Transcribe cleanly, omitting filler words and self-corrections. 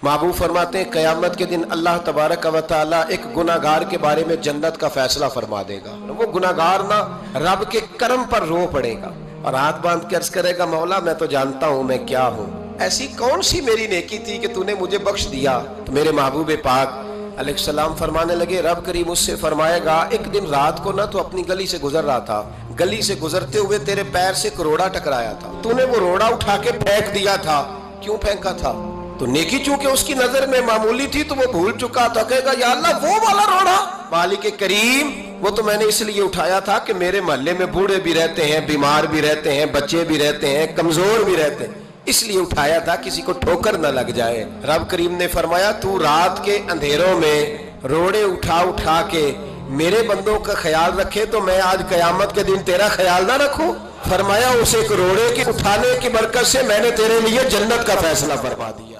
महबूब फरमाते हैं क़यामत के दिन अल्लाह तबारक व तआला एक गुनाहगार के बारे में जन्नत का फैसला फरमा देगा। वो गुनाहगार ना रब के करम पर रो पड़ेगा और हाथ बांध के अर्ज करेगा, मौला मैं तो जानता हूँ मैं क्या हूँ, ऐसी कौन सी मेरी नेकी थी कि तूने मुझे बख्श दिया। तो मेरे महबूब पाक अलैहिस्सलाम फरमाने लगे, रब करीम उससे फरमाएगा, एक दिन रात को ना तो अपनी गली से गुजर रहा था, गली से गुजरते हुए तेरे पैर से एक रोड़ा टकराया था, तूने वो रोड़ा उठा के फेंक दिया था। क्यों फेंका था? तो नेकी चूंकि उसकी नजर में मामूली थी तो वो भूल चुका था। कहेगा या अल्लाह वो वाला रोड़ा, मालिक करीम वो तो मैंने इसलिए उठाया था कि मेरे मोहल्ले में बूढ़े भी रहते हैं, बीमार भी रहते हैं, बच्चे भी रहते हैं, कमजोर भी रहते हैं, इसलिए उठाया था किसी को ठोकर न लग जाए। रब करीम ने फरमाया तू रात के अंधेरों में रोड़े उठा उठा के मेरे बंदों का ख्याल रखे तो मैं आज कयामत के दिन तेरा ख्याल ना रखूं। फरमाया उस एक रोड़े के उठाने की बरकत से मैंने तेरे लिए जन्नत का फैसला फरमा दिया।